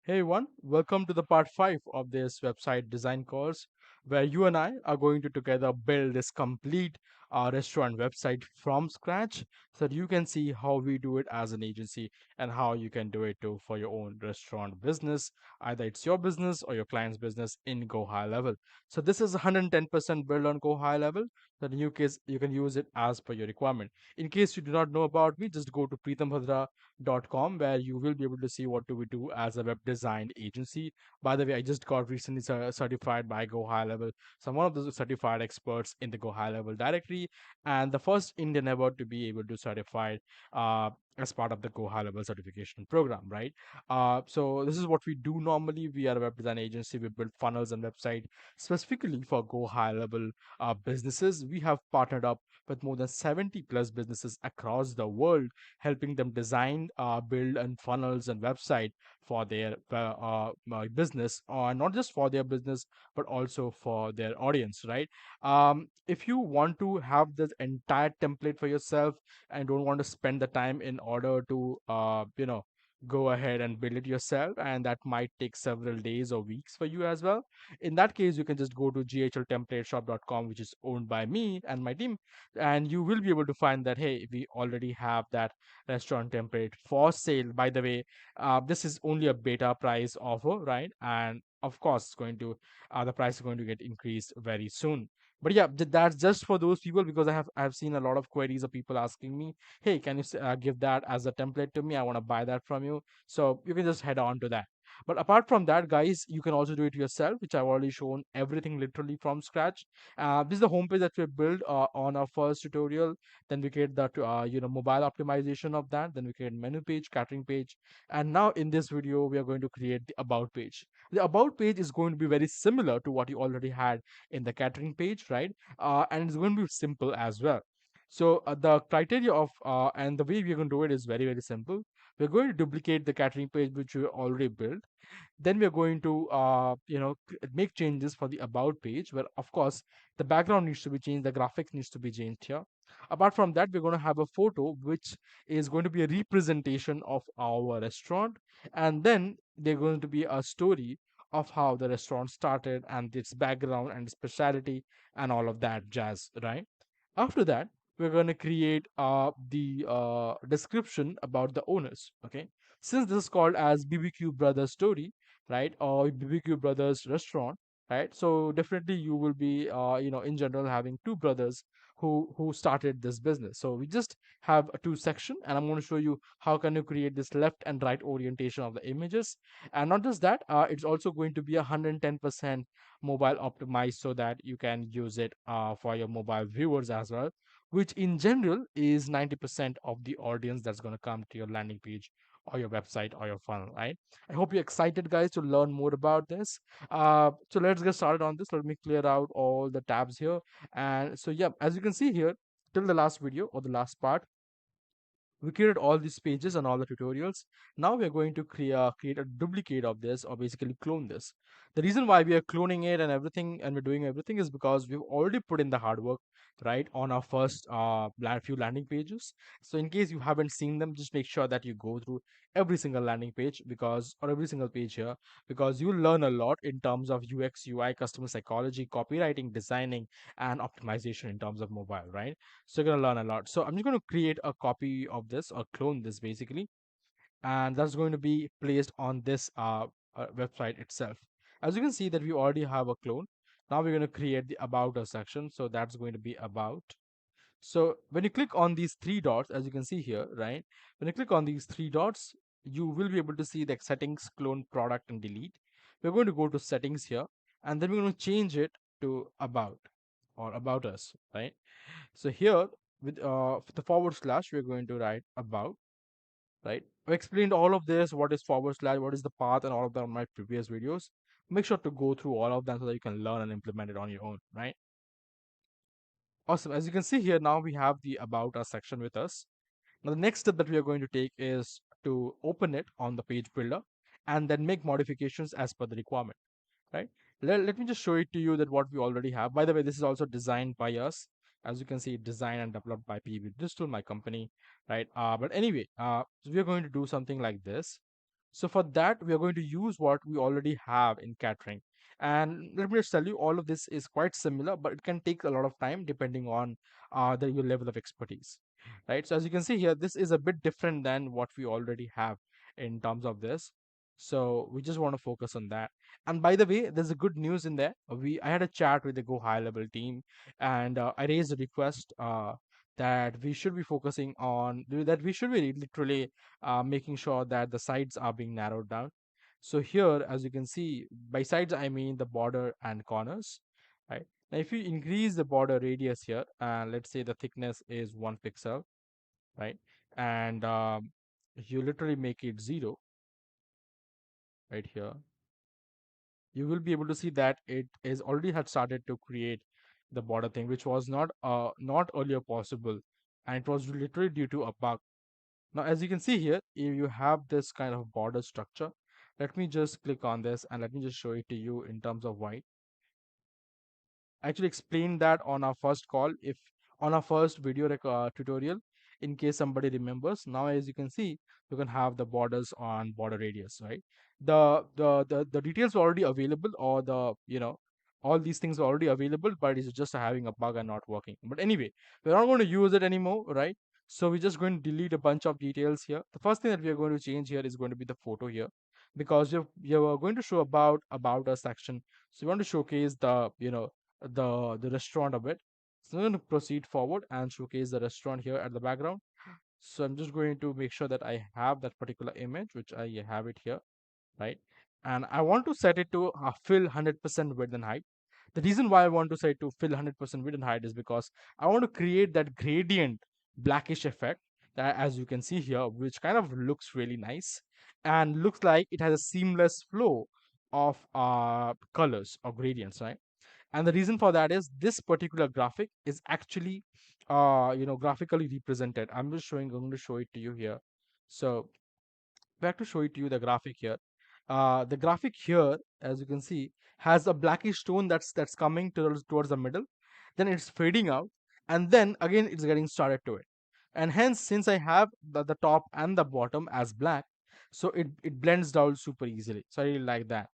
Hey everyone, welcome to the part 5 of this website design course where you and I are going to together build this complete restaurant website from scratch so that you can see how we do it as an agency and how you can do it too for your own restaurant business. Either it's your business or your client's business in Go High Level. So this is 110% built on Go High Level. So in your case, you can use it as per your requirement. In case you do not know about me, just go to pritam.com where you will be able to see what do we do as a web design agency. By the way, I just got recently certified by Go High Level. So I'm one of those certified experts in the Go High Level directory and the first Indian ever to be able to certify uh, as part of the Go High Level certification program, right? So this is what we do normally. We are a web design agency. We build funnels and website specifically for Go High Level businesses. We have partnered up with more than 70 plus businesses across the world, helping them design, build, and funnels and website for their business, or not just for their business, but also for their audience, right? If you want to have this entire template for yourself and don't want to spend the time in order to, go ahead and build it yourself, and that might take several days or weeks for you as well. In that case, you can just go to ghltemplateshop.com, which is owned by me and my team, and you will be able to find that hey, we already have that restaurant template for sale. By the way, this is only a beta price offer, right? And of course it's going to the price is going to get increased very soon. But yeah, that's just for those people, because I have seen a lot of queries of people asking me, hey, can you give that as a template to me? I want to buy that from you. So you can just head on to that. But apart from that, guys, you can also do it yourself, which I've already shown everything literally from scratch. This is the homepage that we built on our first tutorial. Then we create the mobile optimization of that. Then we create menu page, catering page, and now in this video we are going to create the about page. The about page is going to be very similar to what you already had in the catering page, right? And it's going to be simple as well. So the criteria of and the way we're going to do it is very simple. We're going to duplicate the catering page which we already built. Then we're going to make changes for the about page, where of course the background needs to be changed, the graphics needs to be changed here. Apart from that, we're going to have a photo which is going to be a representation of our restaurant, and then there's going to be a story of how the restaurant started and its background and specialty and all of that jazz, right? After that, we're going to create the description about the owners. Okay, since this is called as BBQ Brothers story, right, or BBQ Brothers restaurant, right? So definitely you will be, in general, having two brothers who started this business. So we just have a two section, and I'm going to show you how can you create this left and right orientation of the images. And not just that, it's also going to be 110% mobile optimized so that you can use it for your mobile viewers as well, which in general is 90% of the audience that's going to come to your landing page or your website or your funnel, right? I hope you're excited, guys, to learn more about this. So let's get started on this. Let me clear out all the tabs here. And so, yeah, as you can see here, till the last video or the last part, we created all these pages and all the tutorials. Now we are going to create a duplicate of this, or basically clone this. The reason why we are cloning it and everything and we're doing everything is because we've already put in the hard work, right, on our first few landing pages. So in case you haven't seen them, just make sure that you go through every single landing page, because or every single page here, because you'll learn a lot in terms of UX, UI, customer psychology, copywriting, designing, and optimization in terms of mobile, right? So you're gonna learn a lot. So I'm just going to create a copy of this, or clone this basically, and that's going to be placed on this website itself. As you can see that we already have a clone. Now we're going to create the about us section. So that's going to be about. So when you click on these three dots, as you can see here, right? When you click on these three dots, you will be able to see the settings, clone, product, and delete. We're going to go to settings here, and then we're going to change it to about, or about us, right? So here with the forward slash, we're going to write about, right? I explained all of this, what is forward slash, what is the path, and all of that on my previous videos. Make sure to go through all of them so that you can learn and implement it on your own, right? Awesome. As you can see here, now we have the about us section with us. Now the next step that we are going to take is to open it on the page builder and then make modifications as per the requirement, right? Let me just show it to you that what we already have. By the way, this is also designed by us. As you can see, designed and developed by PB Digital, my company, right? But anyway, so we are going to do something like this. So for that, we are going to use what we already have in catering. And let me just tell you, all of this is quite similar, but it can take a lot of time depending on your level of expertise, right? So as you can see here, this is a bit different than what we already have in terms of this. So we just want to focus on that. And by the way, there's a good news in there. I had a chat with the Go High Level team, and I raised a request that we should be focusing on that we should be literally making sure that the sides are being narrowed down. So here, as you can see, by sides I mean the border and corners, right? Now, if you increase the border radius here, let's say the thickness is 1 pixel, right? And you literally make it 0 right here, you will be able to see that it is already had started to create the border thing, which was not earlier possible, and it was literally due to a bug. Now, as you can see here, if you have this kind of border structure, let me just click on this and let me just show it to you in terms of white. I actually explained that on our first call, if on our first video tutorial, in case somebody remembers. Now, as you can see, you can have the borders on border radius, right? The details are already available, or all these things are already available, but it's just having a bug and not working. But anyway, we're not going to use it anymore, right? So we're just going to delete a bunch of details here. The first thing that we are going to change here is going to be the photo here, because you're going to show about a section. So you want to showcase the restaurant a bit. So I'm going to proceed forward and showcase the restaurant here at the background. So I'm just going to make sure that I have that particular image, which I have it here, right? And I want to set it to fill 100% width and height. The reason why I want to say to fill 100% width and height is because I want to create that gradient blackish effect that, as you can see here, which kind of looks really nice and looks like it has a seamless flow of colors or gradients, right? And the reason for that is this particular graphic is actually graphically represented. I'm going to show it to you here. So we have to show it to you the graphic here. The graphic here, as you can see, has a blackish tone that's coming towards the middle, then it's fading out, and then again it's getting started to it. And hence, since I have the top and the bottom as black, so it blends down super easily. So I really like that.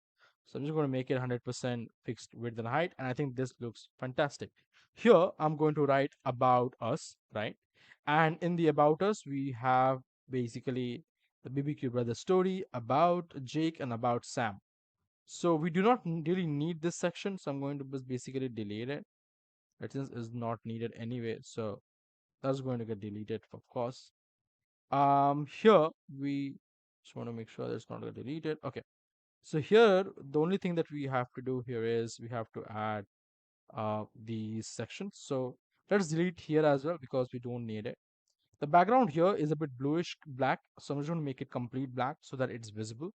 So I'm just going to make it 100% fixed width and height, and I think this looks fantastic. Here, I'm going to write about us, right? And in the about us, we have basically the BBQ Brothers story, about Jake, and about Sam. So we do not really need this section, so I'm going to just basically delete it. It is not needed anyway, so that's going to get deleted, of course. Here we just want to make sure that's not going to delete it. Okay. So here, the only thing that we have to do here is we have to add these sections. So let's delete here as well because we don't need it. The background here is a bit bluish black, so I'm just going to make it complete black so that it's visible,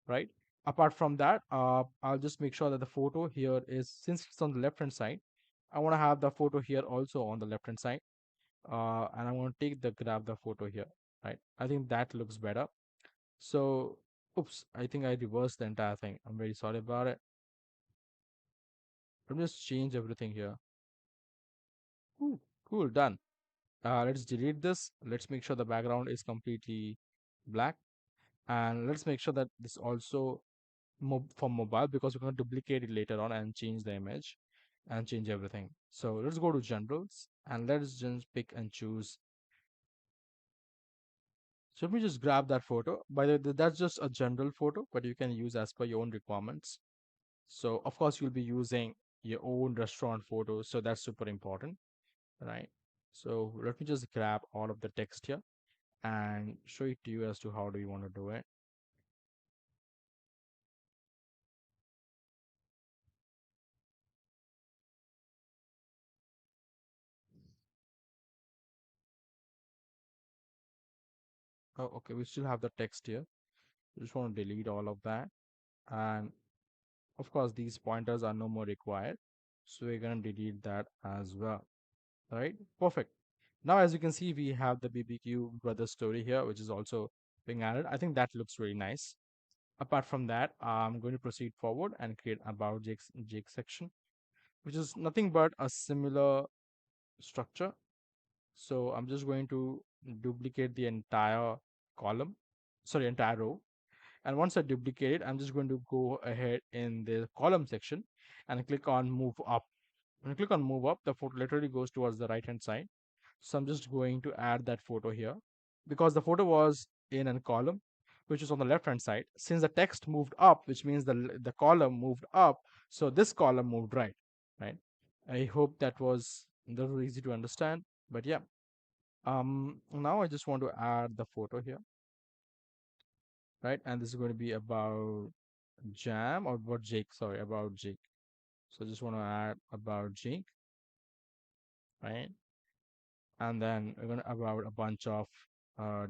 right? Apart from that, I'll just make sure that the photo here is, since it's on the left hand side, I want to have the photo here also on the left hand side, and I want to grab the photo here, right? I think that looks better. So, oops, I think I reversed the entire thing. I'm very sorry about it. Let me just change everything here. Ooh, cool, done. Let's delete this. Let's make sure the background is completely black, and let's make sure that this also for mobile, because we're going to duplicate it later on and change the image and change everything. So let's go to generals and let's just pick and choose. So let me just grab that photo. By the way, that's just a general photo, but you can use as per your own requirements. So of course you'll be using your own restaurant photos, so that's super important, right? So let me just grab all of the text here and show it to you as to how do you want to do it. Oh, okay, we still have the text here. Just want to delete all of that. And of course, these pointers are no more required. So we're going to delete that as well. All right, perfect. Now, as you can see, we have the BBQ brother story here, which is also being added. I think that looks really nice. Apart from that, I'm going to proceed forward and create about Jake section, which is nothing but a similar structure. So I'm just going to duplicate the entire column, sorry, entire row. And once I duplicate it, I'm just going to go ahead in the column section and click on move up. When I click on move up, the photo literally goes towards the right hand side. So I'm just going to add that photo here because the photo was in a column which is on the left hand side. Since the text moved up, which means the column moved up, so this column moved right, right? I hope that was easy to understand. But yeah, now I just want to add the photo here, right? And this is going to be about Jam or about Jake. Sorry, about Jake. So I just want to add about Jake, right? And then we're going to about a bunch of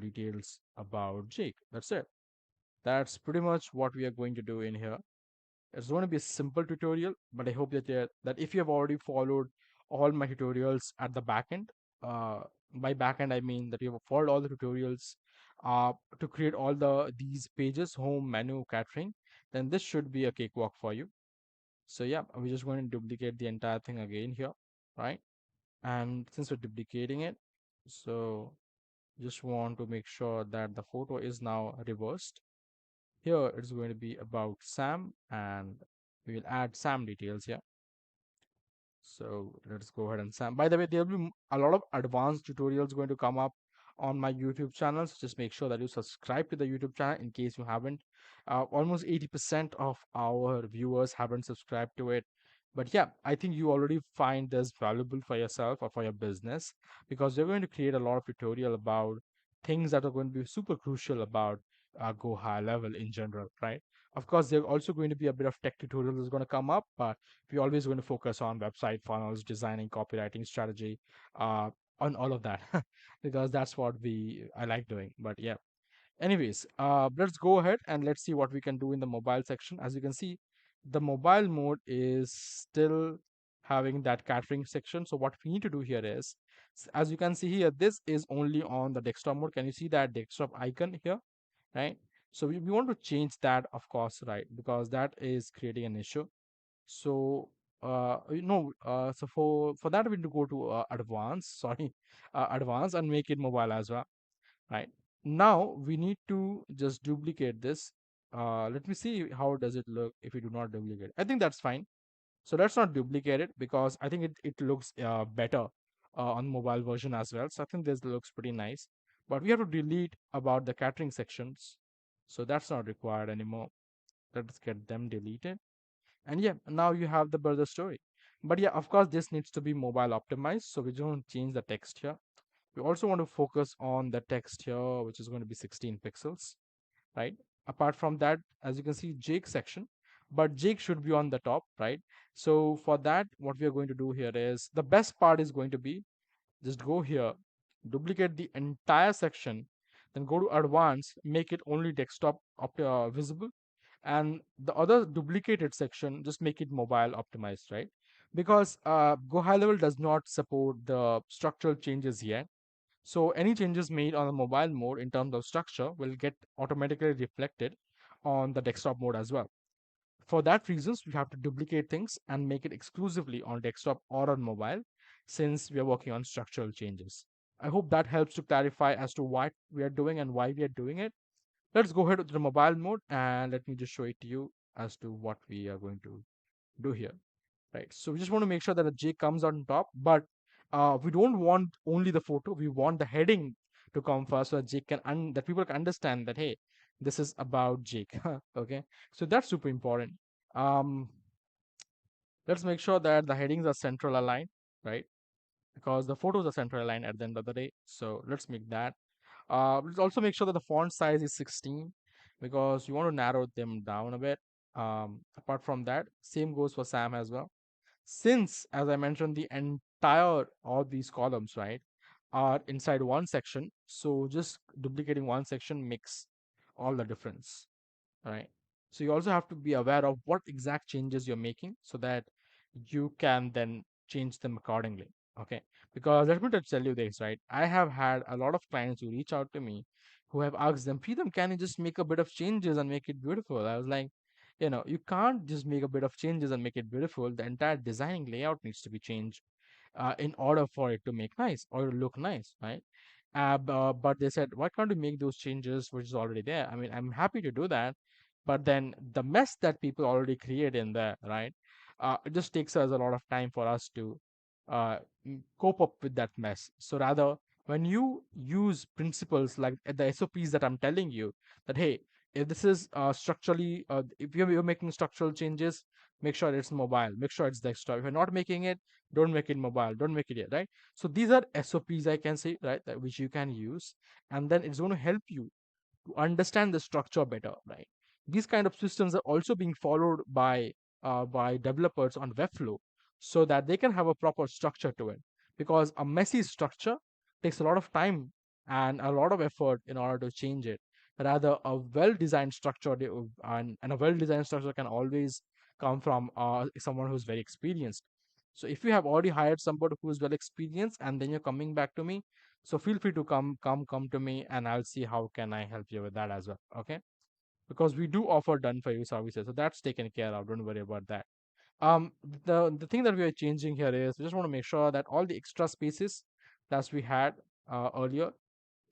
details about Jake. That's it. That's pretty much what we are going to do in here. It's going to be a simple tutorial, but I hope that if you have already followed all my tutorials at the backend, uh, by backend I mean that you have followed all the tutorials to create all these pages, home, menu, catering, then this should be a cakewalk for you. So yeah, we're just going to duplicate the entire thing again here, right? And since we're duplicating it, so just want to make sure that the photo is now reversed. Here it's going to be about Sam, and we will add Sam details here. So let's go ahead and Sam. By the way, there will be a lot of advanced tutorials going to come up on my YouTube channel. So just make sure that you subscribe to the YouTube channel in case you haven't. Almost 80% of our viewers haven't subscribed to it. But yeah, I think you already find this valuable for yourself or for your business because we're going to create a lot of tutorial about things that are going to be super crucial about go high level in general, right? Of course, there are also going to be a bit of tech tutorial that's going to come up, but we're always going to focus on website funnels, designing, copywriting strategy, uh, on all of that because that's what I like doing. But yeah, anyways, let's go ahead and let's see what we can do in the mobile section. As you can see, the mobile mode is still having that catering section. So what we need to do here is, as you can see here, this is only on the desktop mode. Can you see that desktop icon here, right? So we want to change that, of course, right? Because that is creating an issue. So so for that we need to go to advanced, sorry, advanced, and make it mobile as well, right? Now we need to just duplicate this. Let me see how does it look if we do not duplicate. I think that's fine. So let's not duplicate it because I think it looks better on mobile version as well. So I think this looks pretty nice. But we have to delete about the catering sections. So that's not required anymore. Let's get them deleted. And yeah, now you have the Brother story. But yeah, of course, this needs to be mobile optimized. So we don't change the text here. We also want to focus on the text here, which is going to be 16 pixels, right? Apart from that, as you can see, Jake section, but Jake should be on the top, right? So for that, what we are going to do here is the best part is going to be just go here, duplicate the entire section, then go to advanced, make it only desktop visible, and the other duplicated section just make it mobile optimized, right? Because go high level does not support the structural changes yet. So any changes made on the mobile mode in terms of structure will get automatically reflected on the desktop mode as well. For that reasons, we have to duplicate things and make it exclusively on desktop or on mobile since we are working on structural changes. I hope that helps to clarify as to what we are doing and why we are doing it. Let's go ahead to the mobile mode and let me just show it to you as to what we are going to do here, right? So we just want to make sure that a J comes on top, but we don't want only the photo. We want the heading to come first so that Jake that people can understand that, hey, this is about Jake. Okay, so that's super important. Um, let's make sure that the headings are central aligned, right? Because the photos are central aligned at the end of the day. So let's make that. Let's also make sure that the font size is 16 because you want to narrow them down a bit. Apart from that, same goes for Sam as well. Since, as I mentioned, the entire all these columns, right, are inside one section, so just duplicating one section makes all the difference, right? So you also have to be aware of what exact changes you're making so that you can then change them accordingly. Okay, because let me just tell you this, right? I have had a lot of clients who reach out to me who have asked them, Pritam, can you just make a bit of changes and make it beautiful? I was like, you can't just make a bit of changes and make it beautiful. The entire designing layout needs to be changed in order for it to make nice or look nice, right? But they said, why can't you make those changes which is already there? I mean, I'm happy to do that, but then the mess that people already create in there, right? It just takes us a lot of time for us to uh, cope up with that mess. So rather, when you use principles like the SOPs that I'm telling you, that hey, if this is structurally, if you're making structural changes, make sure it's mobile, make sure it's desktop. If you're not making it, don't make it mobile, don't make it yet, right? So these are SOPs, I can say, right, that which you can use, and then it's going to help you to understand the structure better, right? These kind of systems are also being followed by developers on Webflow, so that they can have a proper structure to it. Because a messy structure takes a lot of time and a lot of effort in order to change it. Rather, a well-designed structure and a well-designed structure can always come from someone who's very experienced. So if you have already hired somebody who is well experienced and then you're coming back to me, so feel free to come to me, and I'll see how can I help you with that as well. Okay, because we do offer done for you services, so that's taken care of. Don't worry about that. The thing that we are changing here is we just want to make sure that all the extra spaces that we had earlier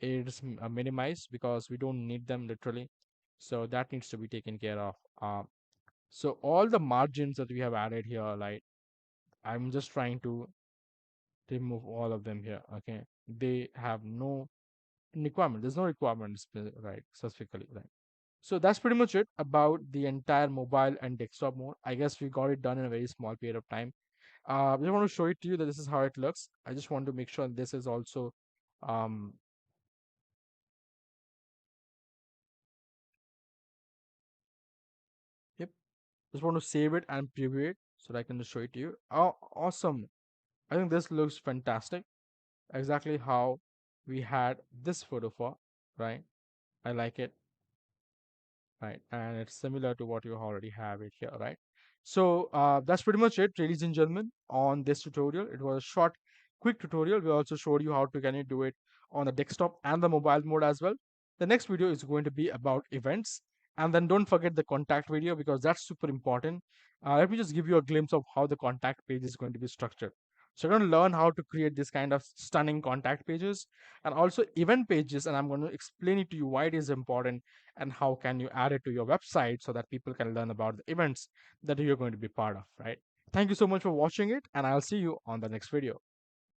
is minimized, because we don't need them literally. So that needs to be taken care of. So all the margins that we have added here, like I'm just trying to remove all of them here. Okay, they have no requirement. There's no requirement, right, specifically, right? So that's pretty much it about the entire mobile and desktop mode. I guess we got it done in a very small period of time. I just want to show it to you that this is how it looks. I just want to make sure this is also um yep. Just want to save it and preview it so that I can just show it to you. Oh, awesome. I think this looks fantastic. Exactly how we had this photo for, right? I like it. Right, and it's similar to what you already have it here, right? So that's pretty much it, ladies and gentlemen, on this tutorial. It was a short quick tutorial. We also showed you how to can you do it on the desktop and the mobile mode as well. The next video is going to be about events, and then don't forget the contact video, because that's super important. Let me just give you a glimpse of how the contact page is going to be structured. So you're going to learn how to create this kind of stunning contact pages and also event pages, and I'm going to explain it to you why it is important and how can you add it to your website so that people can learn about the events that you're going to be part of, right? Thank you so much for watching it, and I'll see you on the next video.